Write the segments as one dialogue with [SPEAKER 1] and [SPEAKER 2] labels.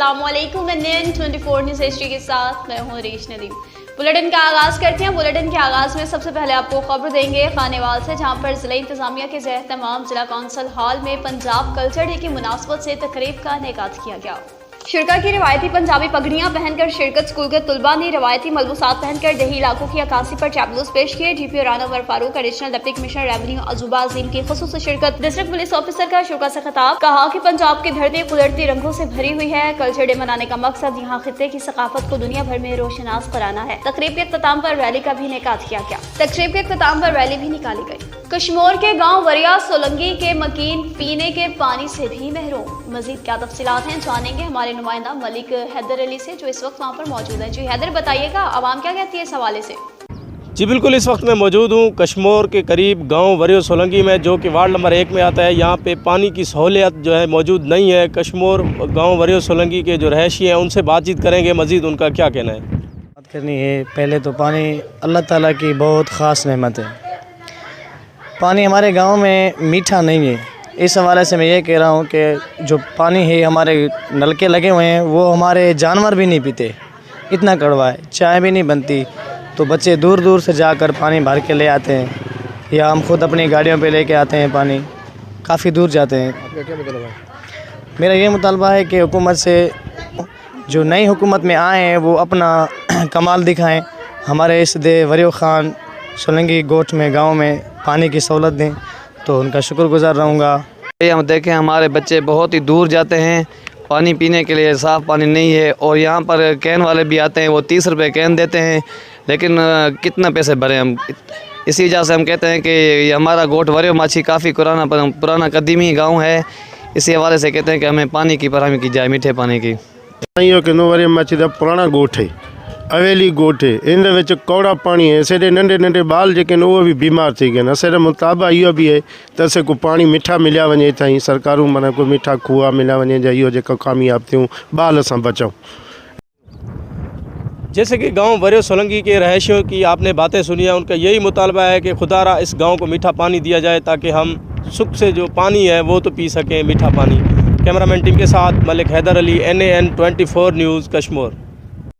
[SPEAKER 1] अस्सलाम वालेकुम। Indian 24 news history के साथ मैं हूँ रीश नदीम। बुलेटिन का आगाज़ करते हैं। बुलेटिन के आगाज़ में सबसे पहले आपको खबर देंगे खानेवाल से, जहाँ पर ज़िला इंतज़ामिया के ज़ेर तमाम ज़िला कौंसिल हॉल में पंजाब कल्चर डे की मुनासबत से तकरीब का इनेकाद किया गया। शिरका की रवायती पंजाबी पगड़ियाँ पहनकर शिरकत, स्कूल के तलबा ने रवायती मलबूसात पहनकर देही इलाकों की अक्कासी पर टैबलोस पेश किए। GPO Rana Umar Farooq, additional deputy commissioner revenue अजूबा अजीम की खुसूसी शिरकत। डिस्ट्रिक्ट पुलिस ऑफिसर का शुरा से खिताब, कहा कि पंजाब की धरती कुदरती रंगों से भरी हुई है। कल्चर डे मनाने का मकसद यहाँ खित्ते की सकाफत को दुनिया भर में रोशनास कराना है। तकरीब के इख्तिताम पर रैली का भी इनेकाद किया गया। तकरीब के इख्तिताम पर रैली भी निकाली गई। कश्मीर के गांव वरिया सोलंगी के मकीन पीने के पानी से भी महरूम। मजीद क्या तफसीलात हैं जानेंगे हमारे नुमाइंदा मलिक हैदर अली से, जो इस वक्त वहाँ पर मौजूद हैं। जी हैदर, बताइएगा आवाम क्या कहती है इस हवाले से?
[SPEAKER 2] जी बिल्कुल, इस वक्त मैं मौजूद हूँ कश्मीर के करीब गांव वरिया सोलंगी में, जो कि वार्ड नंबर 1 में आता है। यहाँ पे पानी की सहूलियत जो है मौजूद नहीं है। कश्मीर गांव वरिया सोलंगी के जो रहायशी हैं उनसे बातचीत करेंगे, मजीद उनका क्या कहना है।
[SPEAKER 3] बात करनी है, पहले तो पानी अल्लाह ताला की बहुत ख़ास नेमत है। पानी हमारे गांव में मीठा नहीं है। इस हवाले से मैं ये कह रहा हूँ कि जो पानी है हमारे नलके लगे हुए हैं वो हमारे जानवर भी नहीं पीते, इतना कड़वा है। चाय भी नहीं बनती, तो बच्चे दूर दूर से जाकर पानी भर के ले आते हैं, या हम खुद अपनी गाड़ियों पे लेके आते हैं पानी, काफ़ी दूर जाते हैं।
[SPEAKER 2] क्या मुतालबा है?
[SPEAKER 3] मेरा ये मुतालबा है कि हुकूमत से, जो नई हुकूमत में आए हैं वो अपना कमाल दिखाएं, हमारे इस दे वरियो ख़ान सोलंगी गोट में गांव में पानी की सहूलत दें, तो उनका शुक्रगुजार रहूँगा।
[SPEAKER 4] हम देखें हमारे बच्चे बहुत ही दूर जाते हैं पानी पीने के लिए, साफ़ पानी नहीं है। और यहाँ पर कैन वाले भी आते हैं, वो 30 रुपये कैन देते हैं, लेकिन कितना पैसे भरें हम। इसी वजह से हम कहते हैं कि हमारा गोट वरियो माछी काफ़ी पुराना कदीमी गाँव है। इसी हवाले से कहते हैं कि हमें पानी की फराहमी की जाए, मीठे पानी की।
[SPEAKER 5] वरियो माछी का पुराना गोठ है, अवेली गोठ है, इन कौड़ा पानी है। असें नंढे नंढे बाल जेके वो भी बीमार थी गए। असें मुताबा इहो भी है तो असें को पानी मीठा मिलिया वञे, ताईं सरकारूं माना कोई मीठा खूह मिलिया वञे, या इहो जेको कामयाब थियूं बाल असां बचूं।
[SPEAKER 2] जैसे कि गांव वरिया सोलंगी के रहायशियों की आपने बातें सुनी है, उनका यही मुतालबा है कि खुदारा इस गाँव को मीठा पानी दिया जाए, ताकि हम सुख से जो पानी है वो तो पी सकें, मीठा पानी। कैमरामैन टीम के साथ Malik Haider Ali, NAN 24 news Kashmir.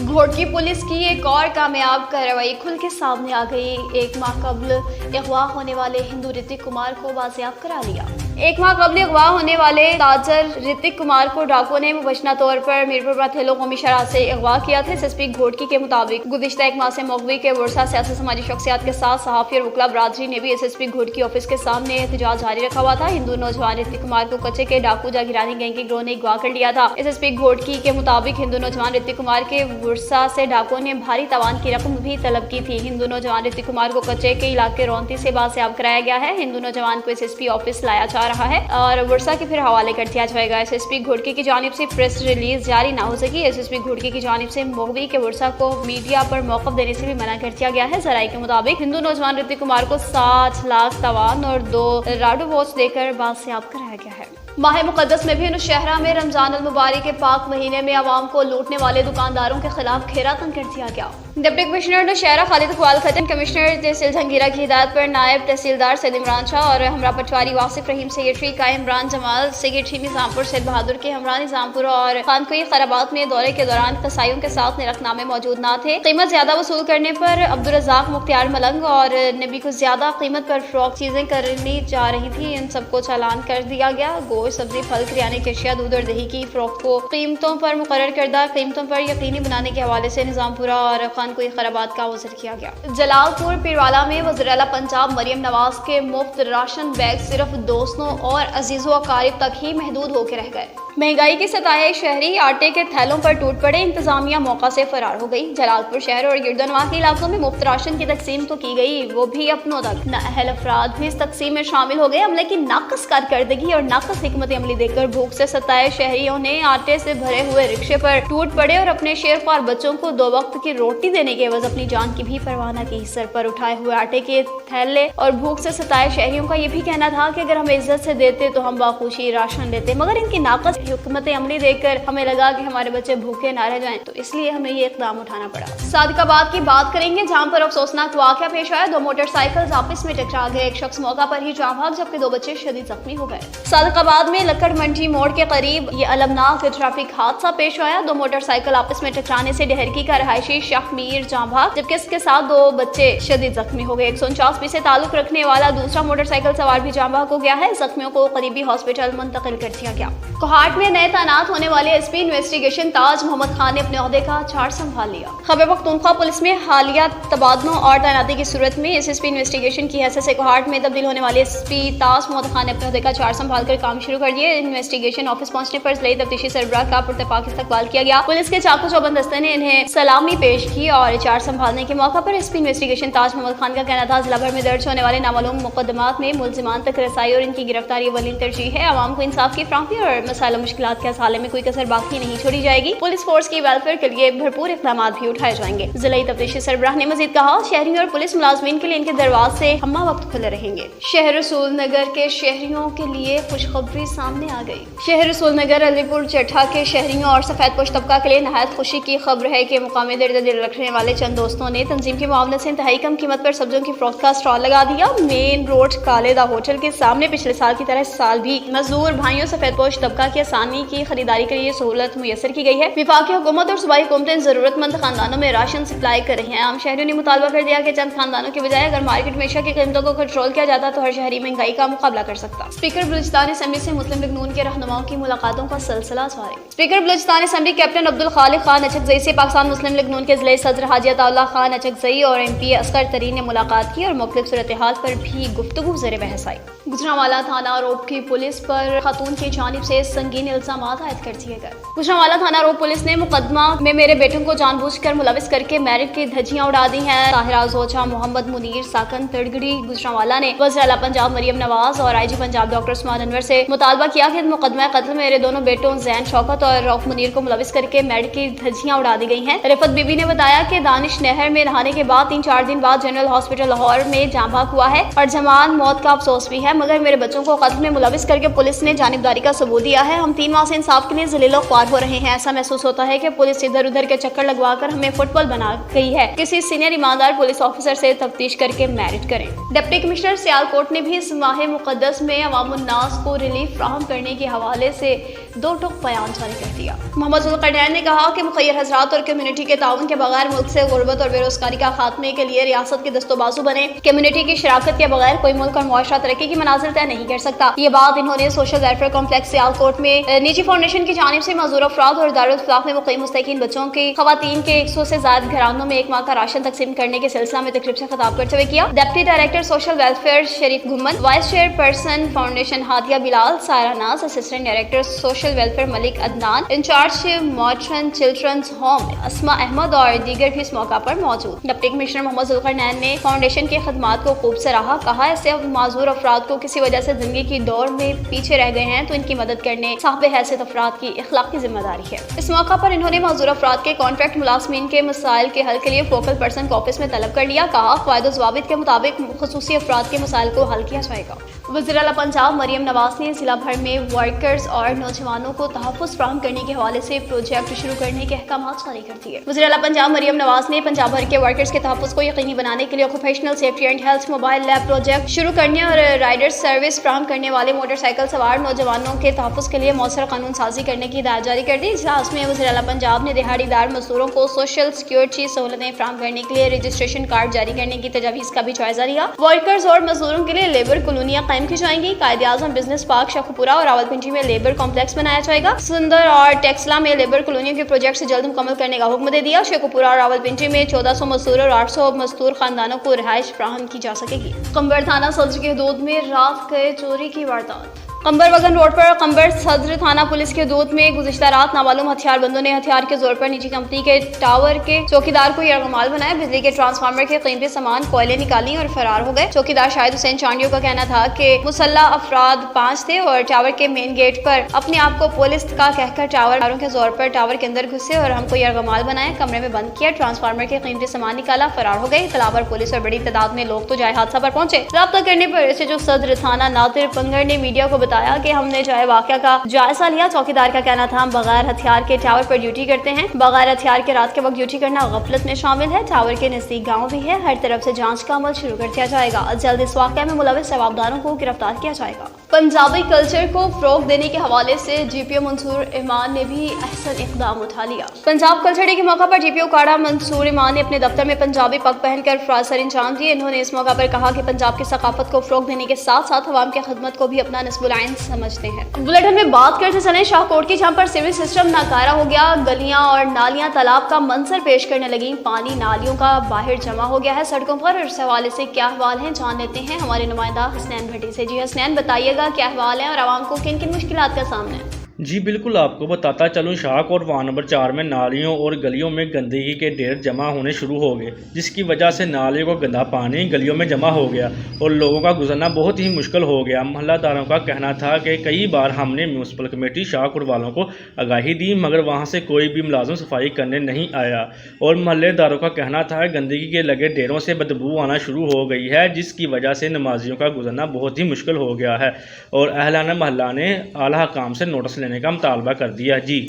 [SPEAKER 1] Ghotki police की एक और कामयाब कार्रवाई खुल के सामने आ गई। एक माह कबल अगवा होने वाले हिंदू ऋतिक कुमार को बाजियाब करा लिया। एक माह कबल अगवा होने वाले ताजर ऋतिक कुमार को डाकुओं ने मुबैना तौर पर मीरपुर बाथेलो कौमी शराह से अगवा किया था। SSP घोटकी के मुताबिक गुज़िश्ता एक माह से मौलवी के वर्षा सियासी समाजी शख्सियात के साथ सहाफ़ी और वकला बरादरी ने भी SSP घोटकी ऑफिस के सामने एहतजाज जारी रखा हुआ था। हिंदू नौजवान ऋतिक कुमार को कच्चे के डाकू जागीरानी गैंग के गिरोह ने अगवा कर लिया था। SSP घोटकी के मुताबिक हिंदू नौजवान ऋतिक कुमार के वर्षा से डाकुओं ने भारी तवान की रकम भी तलब की थी। हिंदू नौजवान ऋतिक कुमार को कच्चे के इलाके रौंती से बाजियाब कराया गया है। हिंदू नौजवान को SSP ऑफिस लाया जा रहा है और वर्षा के फिर हवाले कर दिया जाएगा। SSP घोटकी की जानिब से प्रेस रिलीज जारी ना हो सकी। SSP घोटकी की जानिब से मौलवी के वर्षा को मीडिया पर मौक़िफ़ देने से भी मना कर दिया गया है। जराये के मुताबिक हिंदू नौजवान ऋतिक कुमार को 60 लाख तवान और 2 राडो वॉच देकर बाजियाब कराया गया है। माह मुक़द्दस में भी नौशहरा में रमज़ान अल मुबारक के पाक महीने में आवाम को लूटने वाले दुकानदारों के खिलाफ घेरा तंग कर दिया गया। डिप्टी कमिश्नर नौशहरा खालिद इकबाल खत्म, कमिश्नर तहसील जहांगीरा की हिदायत पर नायब तहसीलदार सैयद इमरान शाह और हमरा पटवारी वासिफ रहीम, सेक्रेटरी कायम इमरान जमाल, सेक्रेटरी निज़ामपुर सैयद बहादुर के हमरा निज़ामपुर और खानकोई खराबात में दौरे के दौरान कसाईयों के साथ निरखनामे मौजूद न थे। कीमत ज्यादा वसूल करने पर अब्दुल रज़ाक मुख्तियार मलंग और नबी को ज्यादा कीमत पर फ्रॉक चीजें करनी जा रही थी, इन सबको चालान कर दिया गया। गोश्त, सब्जी, फल, किराने की अशिया, दूध और दही की फ्रॉक को कीमतों पर मुकर्रर करदा कीमतों पर यकीनी बनाने के हवाले से निज़ामपुरा और खानकोई खराबात का वज़्र किया गया। जलालपुर पीरवाला में वज़ीर आला पंजाब मरियम नवाज के मुफ्त राशन बैग सिर्फ दोस्तों और अजीजों अकारिब तक ही महदूद होकर रह गए। महंगाई के सताए शहरी आटे के थैलों पर टूट पड़े, इंतजामिया मौका से फरार हो गई। जलालपुर शहर और गिरदनवा के इलाकों में मुफ्त राशन की तकसीम तो की गई, वो भी अपनों तक। नाअहल अफराद भी इस तकसीम में शामिल हो गए। अमले की नाकस कारकर्दगी और नाकस हिकमत अमली देखकर भूख से सताए शहरियों ने आटे से भरे हुए रिक्शे पर टूट पड़े और अपने शेरख्वार बच्चों को 2 वक्त की रोटी देने के एवज अपनी जान की भी परवाह न की। सर पर उठाए हुए आटे के थैले और भूख से सताए शहरियों का ये भी कहना था कि अगर हम इज्जत से देते तो हम बाखुशी राशन लेते, मगर इनकी नाकस हुकूमत अमली देखकर हमें लगा कि हमारे बच्चे भूखे ना रह जाएं, तो इसलिए हमें ये इक़दाम उठाना पड़ा। सादिकाबाद की बात करेंगे, जहाँ पर अफसोसनाक वाक़या पेश आया। 2 मोटरसाइकिल आपस में टकरा गए। एक शख्स मौका पर ही जान भाग, जबकि 2 बच्चे शदीद जख्मी हो गए। सादिकाबाद में लक्कड़ मंडी मोड़ के करीब ये अलमनाक ट्रैफिक हादसा पेश आया। 2 मोटरसाइकिल आपस में टकराने से डहरकी का रहायशी शाहमीर जान भाग, जबकि इसके साथ 2 बच्चे शदीद जख्मी हो गए। 149 से ताल्लुक रखने वाला दूसरा मोटरसाइकिल सवार भी जान भाग हो गया है। जख्मियों को करीबी हॉस्पिटल मुंतकिल कर दिया गया। कोहाट में नए तैनात होने वाले एसपी इन्वेस्टिगेशन ताज मोहम्मद खान ने अपने ओहदे का चार्ज संभाल लिया। खैबर पख्तूनख्वा पुलिस में हालिया तबादलों और तैनाती की सूरत में एसएसपी इन्वेस्टिगेशन की हैसियत से कोहाट में तब्दील होने वाले एसपी ताज मोहम्मद खान ने अपने ओहदे का चार्ज संभाल कर काम शुरू कर दिया। इन्वेस्टिगेशन ऑफिस पहुंचने पर जिला तफ्तीशी सरबराह का पुरतपाक इस्तकबाल किया गया। पुलिस के चाकू चौबंद दस्ते ने इन्हें सलामी पेश की और चार्ज संभालने के मौका पर एसपी इन्वेस्टिगेशन ताज मोहम्मद खान का कहना था, जिला भर में दर्ज होने वाले नामालूम मुकदमात में मुलजिमान तक रसाई और इनकी गिरफ्तारी अव्वलीन तरजीह है। आवाम को इंसाफ की फ्राहमी और मसाइल मुश्किलात के हसाले में कोई कसर बाकी नहीं छोड़ी जाएगी। पुलिस फोर्स की वेलफेयर के लिए भरपूर इक़दाम भी उठाए जाएंगे। जिला तफ्तीशी सरबराह ने मजीद कहा, शहरियों और पुलिस मुलाजमीन के लिए इनके दरवाजे हम्मा वक्त खुले रहेंगे। शहर रसूल नगर के शहरियों के लिए खुशखबरी सामने आ गई। शहर रसूल नगर अलीपुर चट्ठा के शहरियों और सफेद पोश तबका के लिए नहायत खुशी की खबर है कि मुकामी दर्जा दिल रखने वाले चंद दोस्तों ने तंजीम की मुआवनत से इंतहाई कम कीमत पर सब्जियों की फरोख्त का स्टॉल लगा दिया। मेन रोड कालेदा होटल के सामने पिछले साल की तरह इस साल भी मजदूर भाइयों सफेद पोश तबका की आसानी की खरीदारी के लिए सहूलत मुयसर की गई है। विफाकी हुकूमत और सूबाई हुकूमतें जरूरतमंद खानदानों में राशन सप्लाई कर रही हैं। आम शहरियों ने मुतालबा कर दिया कि चंद खानदानों के बजाय अगर मार्केट में अशिया की कीमतों को कंट्रोल किया जाता तो हर शहरी महंगाई का मुकाबला कर सकता। स्पीकर बलूचिस्तान असेंबली से मुस्लिम लीग नून के रहनुमाओं की मुलाकातों का सिलसिला जारी। Speaker Balochistan assembly captain Abdul Khaliq Khan Achakzai से पाकिस्तान मुस्लिम लीग नून के जिले सदर हाजी अताउल्लाह खान अचकजई और MP असगर तरीन ने मुलाकात की और मुख्तलिफ सूरत हाल पर भी गुफ्तगू ज़ेर बहस आई। गुजरांवाला थाना रोड की पुलिस पर खातून की जानिब से संगीन इल्जाम आयद कर दिए गए। गुजरांवाला थाना रोड पुलिस ने मुकदमा में मेरे बेटों को जानबूझकर मुलविस करके मैरिट की धज्जियां उड़ा दी हैं। ताहिरा जोचा, मोहम्मद मुनीर साकन तड़गड़ी गुजरांवाला ने वज़ीर आला पंजाब मरियम नवाज और IG पंजाब डॉक्टर उस्मान अनवर से मुतालबा किया कि मुकदमा कत्ल में मेरे दोनों बेटों जैन शौकत और रऊफ मुनीर को मुलविस करके मैरिट की धज्जियां उड़ा दी गई हैं। रिफत बीबी ने बताया कि दानिश नहर में नहाने के बाद 3-4 दिन बाद जनरल हॉस्पिटल लाहौर में जान भाग हुआ है और जमान मौत का अफसोस भी है, मगर मेरे बच्चों को कत्ल में मुलविस करके पुलिस ने जानिबदारी का सबूत दिया है। हम 3 माह से इंसाफ के लिए ज़लील ख्वार हो रहे हैं। ऐसा महसूस होता है कि पुलिस इधर उधर के चक्कर लगवाकर हमें फुटबॉल बना गई है। किसी सीनियर ईमानदार पुलिस ऑफिसर से तफ्तीश करके मैरिट करें। डिप्टी कमिश्नर सियालकोट ने भी इस माह मुकद्दस में अवामुन्नास को रिलीफ फ्राहम करने के हवाले से 2 टोक बयान जारी कर दिया। मोहम्मद जुल्करनैन ने कहा कि मुखय्यर हज़रात और कम्युनिटी के ताउन के बगैर मुल्क से गुर्बत और बेरोजगारी का खात्मे के लिए रियासत के दस्तोबाजू बने। कम्युनिटी की शराकत के बगैर कोई मुल्क और मुआशरा तरक्की की मनाजिर तय नहीं कर सकता। ये बात इन्होंने सोशल वेलफेयर कॉम्प्लेक्स सियालकोट में निजी फाउंडेशन की जानिब से मजदूर अफराद और दारुल इफ्लाह में मुक़ीम मुस्तकीन बच्चों की खवातीन के 100 से ज़ायद घरानों में 1 माह का राशन तकसीम करने के सिलसिला में तकरीब से खिताब करते हुए किया। Deputy director social welfare Sharif Ghumman, vice chairperson foundation Hadia Bilal, Saira Naz, assistant director social welfare Malik Adnan, incharge modern children's home Asma Ahmad और दीगर भी इस मौका पर मौजूद। डिप्टी कमिश्नर मोहम्मद जुल्करनैन ने फाउंडेशन की खदमात को खूब सराहा। कहा, ऐसे माजूर अफराद को किसी वजह से जिंदगी की दौड़ में पीछे रह गए हैं तो इनकी मदद करने साहिब हैसियत अफराद की इखलाकी जिम्मेदारी है। इस मौका पर इन्होंने माजूर अफराद के कॉन्ट्रैक्ट मुलाजमीन के मसाइल के हल के लिए फोकल पर्सन को ऑफिस में तलब कर लिया। कहा, क़वायद ज़वाबित के मुताबिक खुसूसी अफराद के मसाइल को हल किया जाएगा। वज़ीर आला पंजाब मरियम नवाज ने जिला भर में वर्कर्स और नौजवानों को तहफ़्फ़ुज़ फराहम करने के हवाले से प्रोजेक्ट शुरू करने के अहकाम जारी कर दिए। वज़ीर आला पंजाब मरियम नवाज ने पंजाब भर के वर्कर्स के तहफ़्फ़ुज़ को यकीनी बनाने के लिए occupational safety and health mobile lab project शुरू करने और राइडर्स सर्विस फराहम करने वाले मोटरसाइकिल सवार नौजवानों के तहफ़्फ़ुज़ के लिए मौसर कानून साजी करने की हिदायत जारी कर दी। इजलास में वज़ीर आला पंजाब ने दिहाड़ीदार मजदूरों को सोशल सिक्योरिटी सहूलतें फराहम करने के लिए रजिस्ट्रेशन कार्ड जारी करने की तजावीज़ का भी जायजा लिया। वर्कर्स और मजदूरों के लिए लेबर कॉलोनियाँ कायम की जाएंगी। कायद-ए-आज़म बिजनेस पार्क शेखुपुरा और रावलपिंडी में लेबर कॉम्प्लेक्स बनाया जाएगा। सुंदर और टेक्सला में लेबर कॉलोनियों के प्रोजेक्ट से जल्द मुकम्मल करने का हुक्म दे दिया। शेखुपुरा और रावलपिंडी में 1400 मजदूर और 800 मजदूर खानदानों को रिहाइश फराहम की जा सकेगी। कंबर थाना सदर के हदूद में रात गए चोरी की वारदात। कंबर वगन रोड पर कंबर सदर थाना पुलिस के दूत में गुज़िश्ता रात नामालूम हथियारबंदों ने हथियार के जोर पर निजी कंपनी के टावर के चौकीदार को यरगमाल बनाया। बिजली के ट्रांसफार्मर के कीमती सामान कोयले निकाली और फरार हो गए। चौकीदार शाहिद हुसैन चांडियों का कहना था कि मुसल्ला अफराद 5 थे और टावर के मेन गेट पर अपने आप को पुलिस का कहकर टावर के जोर पर टावर के अंदर घुसे और हमको यरगमाल बनाए, कमरे में बंद किया, ट्रांसफार्मर के कीमती सामान निकाला, फरार हो गए। इत्तला पर पुलिस और बड़ी तादाद में लोग तो जाए हादसा पर पहुंचे। राब्ता करने पर SHO सदर थाना नादिर पंगर ने मीडिया को بتایا کہ ہم نے جو ہے واقعہ کا جائزہ لیا. چوکیدار کا کہنا تھا ہم بغیر ہتھیار کے ٹاور پر ڈیوٹی کرتے ہیں. بغیر ہتھیار کے رات کے وقت ڈیوٹی کرنا غفلت میں شامل ہے. ٹاور کے نزدیک گاؤں بھی ہے. ہر طرف سے جانچ کا عمل شروع کر دیا جائے گا. جلد اس واقعے میں ملوث روابداروں کو گرفتار کیا جائے گا. پنجابی کلچر کو فروغ دینے کے حوالے سے جی پی او منصور ایمان نے بھی احسن اقدام اٹھا لیا. پنجاب کلچر ڈے کے موقع پر جی پی او کاڑا منصور ایمان نے اپنے دفتر میں پنجابی پگ پہن کر افراد سر انجام دیے. انہوں نے اس موقع پر کہا کہ پنجاب کی ثقافت کو فروغ دینے کے ساتھ ساتھ عوام کی خدمت کو بھی اپنا نصب العین سمجھتے ہیں. بلیٹن میں بات کرتے چلیں شاہ کوٹ کی جہاں پر سیوریج سسٹم ناکارہ ہو گیا. گلیاں اور نالیاں تالاب کا منظر پیش کرنے لگیں. پانی نالیوں کا باہر جمع ہو گیا ہے سڑکوں پر. اور اس حوالے سے کیا احوال ہیں جان لیتے ہیں ہمارے نمائندہ حسنین بھٹی سے. جی حسنین بتائیے گا کیا احوال ہیں اور عوام کو کن کن مشکلات کا سامنا ہے؟
[SPEAKER 6] جی بالکل، آپ کو بتاتا چلوں شاک اور وارڈ نمبر 4 میں نالیوں اور گلیوں میں گندگی کے ڈھیر جمع ہونے شروع ہو گئے، جس کی وجہ سے نالیوں کو گندا پانی گلیوں میں جمع ہو گیا اور لوگوں کا گزرنا بہت ہی مشکل ہو گیا. محلہ داروں کا کہنا تھا کہ کئی بار ہم نے میونسپل کمیٹی شاہکوٹ والوں کو آگاہی دی مگر وہاں سے کوئی بھی ملازم صفائی کرنے نہیں آیا. اور محلے داروں کا کہنا تھا کہ گندگی کے لگے ڈھیروں سے بدبو آنا شروع ہو گئی ہے، جس کی وجہ سے نمازیوں کا گزرنا بہت ہی مشکل ہو گیا ہے. اور اہلان محلہ نے اعلیٰ حکام سے نوٹس لینے کا مطالبہ کر دیا. G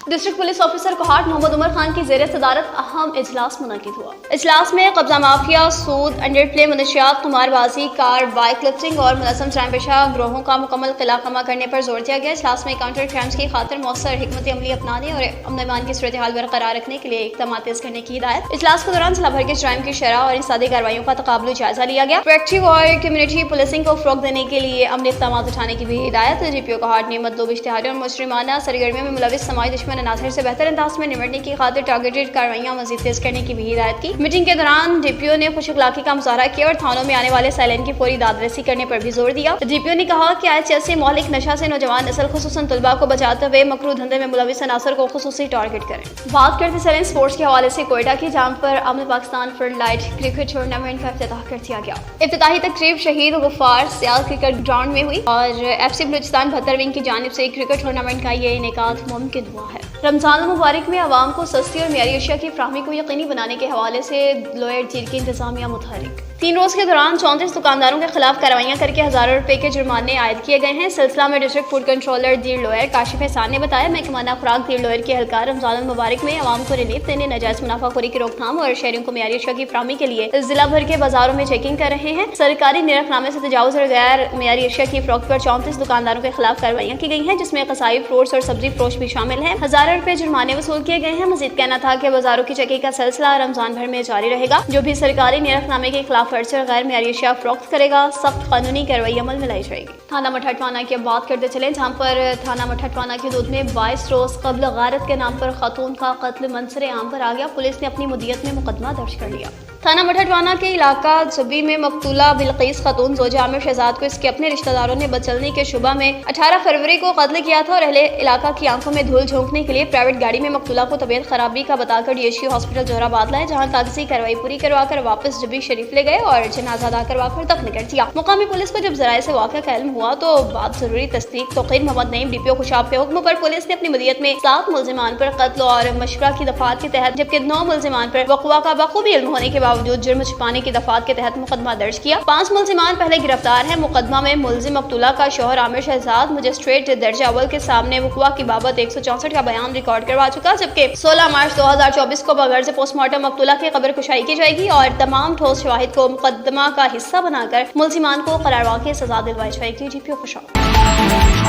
[SPEAKER 1] district police officer Kohat Muhammad Umar Khan کی زیر صدارت اہم اجلاس منعقد ہوا. اجلاس میں قبضہ مافیا، سود، انڈر پلے منشیات، قمار بازی، کار بائک لفٹنگ اور منظم جرائم پیشہ گروہوں کا مکمل قلعہ خامہ کرنے پر زور دیا گیا. اجلاس میں کاؤنٹر کرائمز کی خاطر مؤثر حکمت عملی اپنانے اور امن امان کی صورتحال برقرار رکھنے کے لیے اقدامات تیز کرنے کی ہدایت. اجلاس کے دوران ضلع بھر کے جرائم کی شرح اور انسدادی کارروائیوں کا تقابلی جائزہ لیا گیا. پرویکٹیو اور کمیونٹی پولیسنگ کو فروغ دینے کے لیے عملی اقدامات اٹھانے کی بھی ہدایت. جی پی او کوہاٹ نے مطلوب اشتہاری اور مجرمانہ سرگرمیوں میں ملوث سماجی دشمن عناصر سے بہتر انداز میں نمٹنے کی خاطر ٹارگیٹڈ کارروائیاں مزید تیز کرنے کی بھی ہدایت کی. میٹنگ کے دوران ڈی پی او نے خوش اخلاقی کا مظاہرہ کیا اور تھانوں میں آنے والے سائلین کی فوری داد رسی کرنے پر بھی زور دیا. ڈی پی او نے کہا کہ ایچ ایس سی مہلک نشہ سے نوجوان نسل خصوصاً طلباء کو بچاتے ہوئے مکروہ دھندے میں ملوث عناصر کو خصوصی ٹارگیٹ کریں. بات کرتے چلیں اسپورٹس کے حوالے سے کوئٹہ کی جام پر عمل Pakistan flood light cricket tournament کا افتتاح کر دیا گیا. افتتاحی تقریب شہید غفار سیال کرکٹ گراؤنڈ میں ہوئی اور ایف سی بلوچستان 72 ونگ کی جانب سے کرکٹ ٹورنامنٹ کا یہ انعقاد ممکن ہوا ہے. رمضان المبارک میں عوام کو سستی اور معیاری اشیاء کی فراہمی کو یقینی بنانے کے حوالے سے لوئر جیل کی انتظامیہ متحرک. 3 روز کے دوران 34 دکانداروں کے خلاف کارروائیاں کر کے ہزاروں روپے کے جرمانے عائد کیے گئے ہیں. سلسلہ میں ڈسٹرکٹ فوڈ کنٹرولر دیر لوئر کاشف احسان نے بتایا محکمانہ خوراک دیر لوئر کے اہلکار رمضان المبارک میں عوام کو ریلیف دینے، ناجائز منافع خوری کی روک تھام اور شہریوں کو معیاری اشیاء کی فراہمی کے لیے ضلع بھر کے بازاروں میں چیکنگ کر رہے ہیں. سرکاری نرخ نامے سے تجاوز اور غیر معیاری اشیاء کی فروخت پر 34 دکانداروں کے خلاف کارروائیاں کی گئی ہیں، جس میں قصائی، فروٹس اور سبزی فروش بھی شامل ہیں. ہزاروں روپے جرمانے وصول کیے گئے ہیں. مزید کہنا تھا کہ بازاروں کی چیکنگ کا سلسلہ رمضان بھر میں جاری رہے گا. جو بھی سرکاری نرخ نامے کے خلاف ورزی اور غیر معیاری اشیاء فروخت کرے گا سخت قانونی کارروائی عمل میں لائی جائے گی. تھانہ مٹھٹوانہ کی اب بات کرتے چلیں جہاں پر تھانہ مٹھٹوانہ کی حدود میں 22 روز قبل غارت کے نام پر خاتون کا قتل منظر عام پر آ گیا. پولیس نے اپنی مدیت میں مقدمہ درج کر لیا. تھانہ مٹھٹوانہ کے علاقہ جبی میں مقتولہ بلقیس خاتون زوجہ عامر شہزاد کو اس کے اپنے رشتہ داروں نے بدچلنے کے شبہ میں 18 فروری کو قتل کیا تھا اور اہل علاقہ کی آنکھوں میں دھول جھونکنے کے لیے پرائیویٹ گاڑی میں مقتولہ کو طبیعت خرابی کا بتا کر DHU ہاسپٹل جوہر آباد لائے، جہاں کاغذی کارروائی پوری کروا کر واپس جبی شریف لے گئے اور جنازہ ادا کروا کر دفن کر دیا. مقامی پولیس کو جب ذرائع سے واقعہ کا علم ہوا تو بعد ضروری تصدیق توقیر محمد نعیم DPO خوشاب کے حکم پر پولیس نے اپنی مدیت میں 7 ملزمان پر قتل اور مشورہ کی دفعات کے تحت جبکہ 9 ملزمان پر وقوع کا بخوبی علم ہونے کے باوجود جرم چھپانے کی دفعات کے تحت مقدمہ درج کیا. 5 ملزمان پہلے گرفتار ہیں. مقدمہ میں ملزم مقتولہ کا شوہر عامر شہزاد مجسٹریٹ درجہ اول کے سامنے وقوع کی بابت 164 کا بیان ریکارڈ کروا چکا، جبکہ 16 مارچ 2024 کو بغرض پوسٹ مارٹم مقتولہ کی قبر کشائی کی جائے گی اور تمام ٹھوس شواہد کو مقدمہ کا حصہ بنا کر ملزمان کو قرار واقعی سزا دلوائی جائے گی. DPO خوشاب.